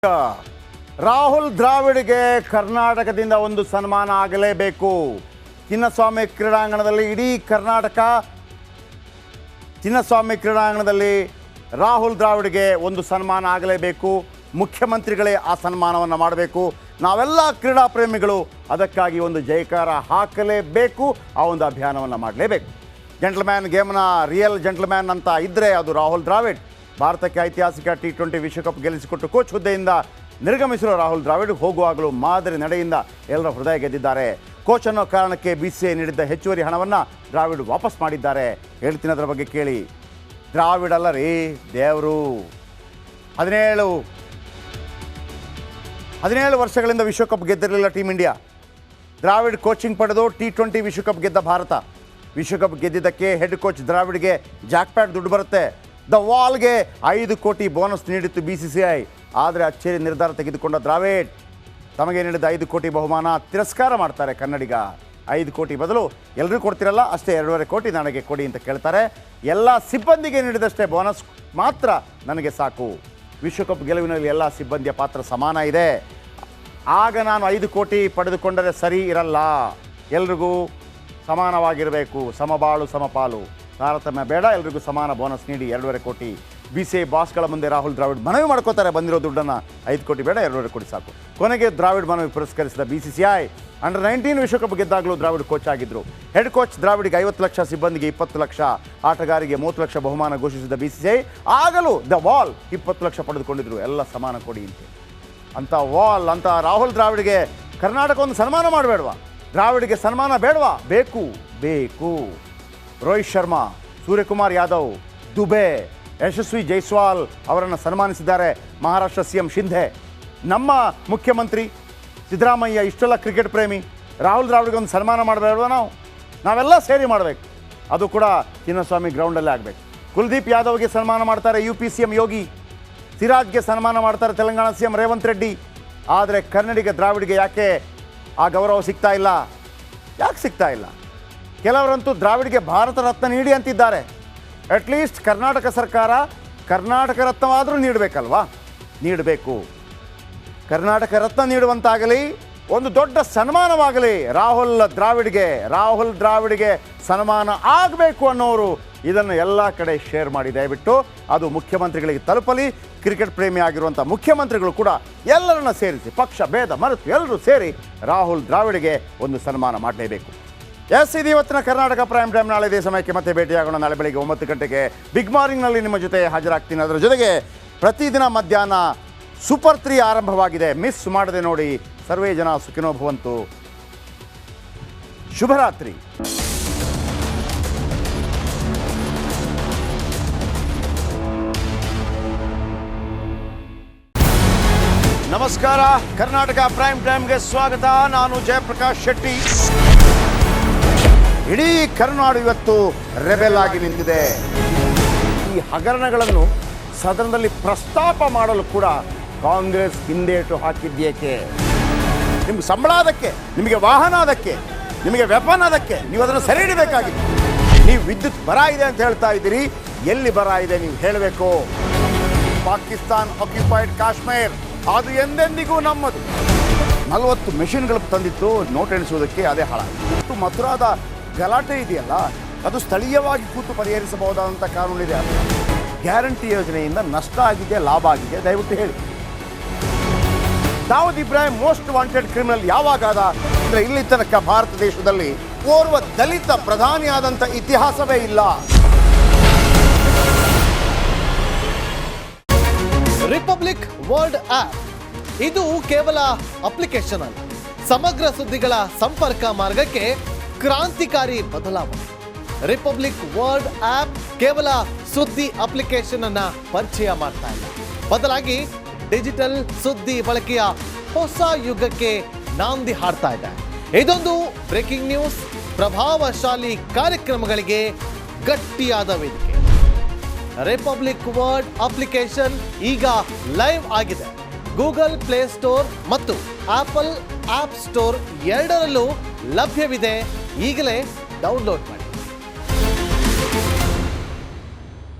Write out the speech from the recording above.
ರಾಹುಲ್ ದ್ರಾವಿಡ್ಗೆ ಕರ್ನಾಟಕದಿಂದ ಒಂದು ಸನ್ಮಾನ ಆಗಲೇಬೇಕು. ಚಿನ್ನಸ್ವಾಮಿ ಕ್ರೀಡಾಂಗಣದಲ್ಲಿ ಇಡೀ ಕರ್ನಾಟಕ ಚಿನ್ನಸ್ವಾಮಿ ಕ್ರೀಡಾಂಗಣದಲ್ಲಿ ರಾಹುಲ್ ದ್ರಾವಿಡ್ಗೆ ಒಂದು ಸನ್ಮಾನ ಆಗಲೇಬೇಕು. ಮುಖ್ಯಮಂತ್ರಿಗಳೇ ಆ ಸನ್ಮಾನವನ್ನು ಮಾಡಬೇಕು. ನಾವೆಲ್ಲ ಕ್ರೀಡಾ ಪ್ರೇಮಿಗಳು ಅದಕ್ಕಾಗಿ ಒಂದು ಜಯಕಾರ ಹಾಕಲೇಬೇಕು. ಆ ಒಂದು ಅಭಿಯಾನವನ್ನು ಮಾಡಲೇಬೇಕು. ಜೆಂಟ್ಲ್ಮ್ಯಾನ್ ಗೇಮ್ನ ರಿಯಲ್ ಜೆಂಟ್ಲ್ಮ್ಯಾನ್ ಅಂತ ಇದ್ದರೆ ಅದು ರಾಹುಲ್ ದ್ರಾವಿಡ್. ಭಾರತಕ್ಕೆ ಐತಿಹಾಸಿಕ T20 ವಿಶ್ವಕಪ್ ಗೆಲ್ಲಿಸಿಕೊಟ್ಟು ಕೋಚ್ ಹುದ್ದೆಯಿಂದ ನಿರ್ಗಮಿಸಿರುವ ರಾಹುಲ್ ದ್ರಾವಿಡ್ ಹೋಗುವಾಗಲೂ ಮಾದರಿ ನಡೆಯಿಂದ ಎಲ್ಲರ ಹೃದಯ ಗೆದ್ದಿದ್ದಾರೆ. ಕೋಚ್ ಅನ್ನೋ ಕಾರಣಕ್ಕೆ BCCI ನೀಡಿದ್ದ ಹೆಚ್ಚುವರಿ ಹಣವನ್ನು ದ್ರಾವಿಡ್ ವಾಪಸ್ ಮಾಡಿದ್ದಾರೆ. ಹೇಳ್ತೀನಿ ಅದರ ಬಗ್ಗೆ ಕೇಳಿ. ದ್ರಾವಿಡ್ ಅಲ್ಲ ರೀ, ದೇವರು. 17 ವರ್ಷಗಳಿಂದ ವಿಶ್ವಕಪ್ ಗೆದ್ದಿರಲಿಲ್ಲ ಟೀಮ್ ಇಂಡಿಯಾ. ದ್ರಾವಿಡ್ ಕೋಚಿಂಗ್ ಪಡೆದು T20 ವಿಶ್ವಕಪ್ ಗೆದ್ದ ಭಾರತ. ವಿಶ್ವಕಪ್ ಗೆದ್ದಿದ್ದಕ್ಕೆ ಹೆಡ್ ಕೋಚ್ ದ್ರಾವಿಡ್ಗೆ ಜಾಕ್ಪ್ಯಾಟ್ ದುಡ್ಡು ಬರುತ್ತೆ. ದ ವಾಲ್ಗೆ 5 ಕೋಟಿ ಬೋನಸ್ ನೀಡಿತ್ತು BCCI. ಆದರೆ ಅಚ್ಚೇರಿ ನಿರ್ಧಾರ ತೆಗೆದುಕೊಂಡ ದ್ರಾವಿಡ್ ತಮಗೆ ನೀಡಿದ 5 ಕೋಟಿ ಬಹುಮಾನ ತಿರಸ್ಕಾರ ಮಾಡ್ತಾರೆ. ಕನ್ನಡಿಗ 5 ಕೋಟಿ ಬದಲು ಎಲ್ಲರೂ ಕೊಡ್ತಿರಲ್ಲ, ಅಷ್ಟೇ 2.5 ಕೋಟಿ ನನಗೆ ಕೊಡಿ ಅಂತ ಕೇಳ್ತಾರೆ. ಎಲ್ಲ ಸಿಬ್ಬಂದಿಗೆ ನೀಡಿದಷ್ಟೇ ಬೋನಸ್ ಮಾತ್ರ ನನಗೆ ಸಾಕು. ವಿಶ್ವಕಪ್ ಗೆಲುವಿನಲ್ಲಿ ಎಲ್ಲ ಸಿಬ್ಬಂದಿಯ ಪಾತ್ರ ಸಮಾನ ಇದೆ. ಆಗ ನಾನು 5 ಕೋಟಿ ಪಡೆದುಕೊಂಡರೆ ಸರಿ ಇರಲ್ಲ. ಎಲ್ರಿಗೂ ಸಮಾನವಾಗಿರಬೇಕು. ಸಮಬಾಳು ಸಮಪಾಲು, ತಾರತಮ್ಯ ಬೇಡ. ಎಲ್ರಿಗೂ ಸಮಾನ ಬೋನಸ್ ನೀಡಿ 2.5 ಕೋಟಿ. BCCI ಬಾಸ್ಗಳ ಮುಂದೆ ರಾಹುಲ್ ದ್ರಾವಿಡ್ ಮನವಿ ಮಾಡ್ಕೋತಾರೆ. ಬಂದಿರೋ ದುಡ್ಡನ್ನು 5 ಕೋಟಿ ಬೇಡ, 2.5 ಕೋಟಿ ಸಾಕು. ಕೊನೆಗೆ ದ್ರಾವಿಡ್ ಮನವಿ ಪುರಸ್ಕರಿಸಿದ BCCI. ಅಂಡರ್ 19 ವಿಶ್ವಕಪ್ ಗೆದ್ದಾಗಲೂ ದ್ರಾವಿಡ್ ಕೋಚ್ ಆಗಿದ್ದರು. ಹೆಡ್ ಕೋಚ್ ದ್ರಾವಿಡ್ಗೆ 50 ಲಕ್ಷ, ಸಿಬ್ಬಂದಿಗೆ 20 ಲಕ್ಷ, ಆಟಗಾರಿಗೆ 30 ಲಕ್ಷ ಬಹುಮಾನ ಘೋಷಿಸಿದ BCCI. ಆಗಲೂ ದ ವಾಲ್ 20 ಲಕ್ಷ ಪಡೆದುಕೊಂಡಿದ್ರು. ಎಲ್ಲ ಸಮಾನ ಕೊಡಿ ಅಂತ ವಾಲ್ ಅಂತ ರಾಹುಲ್ ದ್ರಾವಿಡ್ಗೆ ಕರ್ನಾಟಕ ಒಂದು ಸನ್ಮಾನ ಮಾಡಬೇಡವಾ? ದ್ರಾವಿಡ್ಗೆ ಸನ್ಮಾನ ಬೇಡವಾ? ಬೇಕು ಬೇಕು. ರೋಹಿತ್ ಶರ್ಮಾ, ಸೂರ್ಯಕುಮಾರ್ ಯಾದವ್, ದುಬೆ, ಯಶಸ್ವಿ ಜೈಸ್ವಾಲ್ ಅವರನ್ನು ಸನ್ಮಾನಿಸಿದ್ದಾರೆ ಮಹಾರಾಷ್ಟ್ರ CM ಶಿಂಧೆ. ನಮ್ಮ ಮುಖ್ಯಮಂತ್ರಿ ಸಿದ್ದರಾಮಯ್ಯ ಇಷ್ಟೆಲ್ಲ ಕ್ರಿಕೆಟ್ ಪ್ರೇಮಿ. ರಾಹುಲ್ ದ್ರಾವಿಡ್ಗೆ ಒಂದು ಸನ್ಮಾನ ಮಾಡಬೇಡವಾ? ನಾವೆಲ್ಲ ಸೇರಿ ಮಾಡಬೇಕು. ಅದು ಕೂಡ ಚಿನ್ನಸ್ವಾಮಿ ಗ್ರೌಂಡಲ್ಲೇ ಆಗಬೇಕು. ಕುಲ್ದೀಪ್ ಯಾದವ್ಗೆ ಸನ್ಮಾನ ಮಾಡ್ತಾರೆ UP CM ಯೋಗಿ. ಸಿರಾಜ್ಗೆ ಸನ್ಮಾನ ಮಾಡ್ತಾರೆ ತೆಲಂಗಾಣ CM ರೇವಂತ್ ರೆಡ್ಡಿ. ಆದರೆ ಕನ್ನಡಿಗ ದ್ರಾವಿಡ್ಗೆ ಯಾಕೆ ಆ ಗೌರವ ಸಿಗ್ತಾ ಇಲ್ಲ? ಯಾಕೆ ಸಿಗ್ತಾ ಇಲ್ಲ? ಕೆಲವರಂತೂ ದ್ರಾವಿಡ್ಗೆ ಭಾರತ ರತ್ನ ನೀಡಿ ಅಂತಿದ್ದಾರೆ. ಅಟ್ಲೀಸ್ಟ್ ಕರ್ನಾಟಕ ಸರ್ಕಾರ ಕರ್ನಾಟಕ ರತ್ನವಾದರೂ ನೀಡಬೇಕಲ್ವಾ? ನೀಡಬೇಕು. ಕರ್ನಾಟಕ ರತ್ನ ನೀಡುವಂತಾಗಲಿ, ಒಂದು ದೊಡ್ಡ ಸನ್ಮಾನವಾಗಲಿ ರಾಹುಲ್ ದ್ರಾವಿಡ್ಗೆ ಸನ್ಮಾನ ಆಗಬೇಕು ಅನ್ನೋರು ಇದನ್ನು ಎಲ್ಲ ಕಡೆ ಶೇರ್ ಮಾಡಿ ದಯವಿಟ್ಟು ಅದು ಮುಖ್ಯಮಂತ್ರಿಗಳಿಗೆ ತಲುಪಲಿ. ಕ್ರಿಕೆಟ್ ಪ್ರೇಮಿ ಆಗಿರುವಂಥ ಮುಖ್ಯಮಂತ್ರಿಗಳು ಕೂಡ ಎಲ್ಲರನ್ನ ಸೇರಿಸಿ, ಪಕ್ಷ ಭೇದ ಮರೆತು ಎಲ್ಲರೂ ಸೇರಿ ರಾಹುಲ್ ದ್ರಾವಿಡ್ಗೆ ಒಂದು ಸನ್ಮಾನ ಮಾಡಲೇಬೇಕು. ಇದು ಇವತ್ತಿನ ಕರ್ನಾಟಕ ಪ್ರೈಮ್ ಟೈಮ್. ನಾಳೆ ಇದೇ ಸಮಯಕ್ಕೆ ಮತ್ತೆ ಭೇಟಿಯಾಗೋಣ. ನಾಳೆ ಬೆಳಿಗ್ಗೆ 9 ಗಂಟೆಗೆ ಬಿಗ್ ಮಾರ್ನಿಂಗ್ನಲ್ಲಿ ನಿಮ್ಮ ಜೊತೆ ಹಾಜರಾಗ್ತೀನಿ. ಅದರ ಜೊತೆಗೆ ಪ್ರತಿದಿನ ಮಧ್ಯಾಹ್ನ ಸೂಪರ್ 3 ಆರಂಭವಾಗಿದೆ. ಮಿಸ್ ಮಾಡದೆ ನೋಡಿ. ಸರ್ವೇ ಜನ ಸುಖಿನೋ ಭವಂತು. ಶುಭರಾತ್ರಿ. ನಮಸ್ಕಾರ. ಕರ್ನಾಟಕ ಪ್ರೈಮ್ ಟೈಮ್ಗೆ ಸ್ವಾಗತ. ನಾನು ಜಯಪ್ರಕಾಶ್ ಶೆಟ್ಟಿ. ಇಡೀ ಕರುನಾಡು ಇವತ್ತು ರೆಬೆಲ್ ಆಗಿ ನಿಂತಿದೆ. ಈ ಹಗರಣಗಳನ್ನು ಸದನದಲ್ಲಿ ಪ್ರಸ್ತಾಪ ಮಾಡಲು ಕೂಡ ಕಾಂಗ್ರೆಸ್ ಹಿಂದೇಟು ಹಾಕಿದ್ದೇಕೆ? ನಿಮ್ಗೆ ಸಂಬಳ ಅದಕ್ಕೆ, ನಿಮಗೆ ವಾಹನ ಅದಕ್ಕೆ, ನಿಮಗೆ ವೆಪನ್ ಅದಕ್ಕೆ. ನೀವು ಅದನ್ನು ಸೆರೆ ಹಿಡಿಬೇಕಾಗಿತ್ತು. ನೀವು ವಿದ್ಯುತ್ ಬರ ಇದೆ ಅಂತ ಹೇಳ್ತಾ ಇದ್ದೀರಿ. ಎಲ್ಲಿ ಬರ ಇದೆ ನೀವು ಹೇಳಬೇಕು. ಪಾಕಿಸ್ತಾನ್ ಆಕ್ಯುಪೈಡ್ ಕಾಶ್ಮೀರ್ ಅದು ಎಂದೆಂದಿಗೂ ನಮ್ಮದು. 40 ಮೆಷಿನ್ಗಳು ತಂದಿತ್ತು ನೋಟ್ ಎಣಿಸುವುದಕ್ಕೆ, ಅದೇ ಹಾಳಾಯಿತು. ಮಥುರಾದ ಗಲಾಟೆ ಇದೆಯಲ್ಲ, ಅದು ಸ್ಥಳೀಯವಾಗಿ ಕೂತು ಪರಿಹರಿಸಬಹುದಾದಂಥ ಕಾನೂನಿದೆ. ಗ್ಯಾರಂಟಿ ಯೋಜನೆಯಿಂದ ನಷ್ಟ ಆಗಿದೆ, ಲಾಭ ಆಗಿದೆ? ದಯವಿಟ್ಟು ಹೇಳಿ. Dawood Ibrahim most wanted criminal ಯಾವಾಗಾದ ಅಂದರೆ ಇಲ್ಲಿ ತನಕ ಭಾರತ ದೇಶದಲ್ಲಿ ಓರ್ವ ದಲಿತ ಪ್ರಧಾನಿಯಾದಂಥ ಇತಿಹಾಸವೇ ಇಲ್ಲ. ರಿಪಬ್ಲಿಕ್ ವರ್ಲ್ಡ್ ಆಪ್ ಇದು ಕೇವಲ ಅಪ್ಲಿಕೇಶನ್ ಅಲ್ಲ, ಸಮಗ್ರ ಸುದ್ದಿಗಳ ಸಂಪರ್ಕ ಮಾರ್ಗಕ್ಕೆ ಕ್ರಾಂತಿಕಾರಿ ಬದಲಾವಣೆ. ರಿಪಬ್ಲಿಕ್ ವರ್ಲ್ಡ್ ಆಪ್ ಕೇವಲ ಸುದ್ದಿ ಅಪ್ಲಿಕೇಶನ್ ಅನ್ನ ಪರಿಚಯ ಮಾಡ್ತಾ ಇಲ್ಲ, ಬದಲಾಗಿ ಡಿಜಿಟಲ್ ಸುದ್ದಿ ಬಳಕೆಯ ಹೊಸ ಯುಗಕ್ಕೆ ನಾಂದಿ ಹಾಡ್ತಾ ಇದೆ. ಇದೊಂದು ಬ್ರೇಕಿಂಗ್ ನ್ಯೂಸ್, ಪ್ರಭಾವಶಾಲಿ ಕಾರ್ಯಕ್ರಮಗಳಿಗೆ ಗಟ್ಟಿಯಾದ ವೇದಿಕೆ. ರಿಪಬ್ಲಿಕ್ ವರ್ಲ್ಡ್ ಅಪ್ಲಿಕೇಶನ್ ಈಗ ಲೈವ್ ಆಗಿದೆ. ಗೂಗಲ್ ಪ್ಲೇ ಸ್ಟೋರ್ ಮತ್ತು ಆಪಲ್ ಆಪ್ ಸ್ಟೋರ್ ಎರಡರಲ್ಲೂ ಲಭ್ಯವಿದೆ. ಈಗಲೇ ಡೌನ್ಲೋಡ್ ಮಾಡಿ.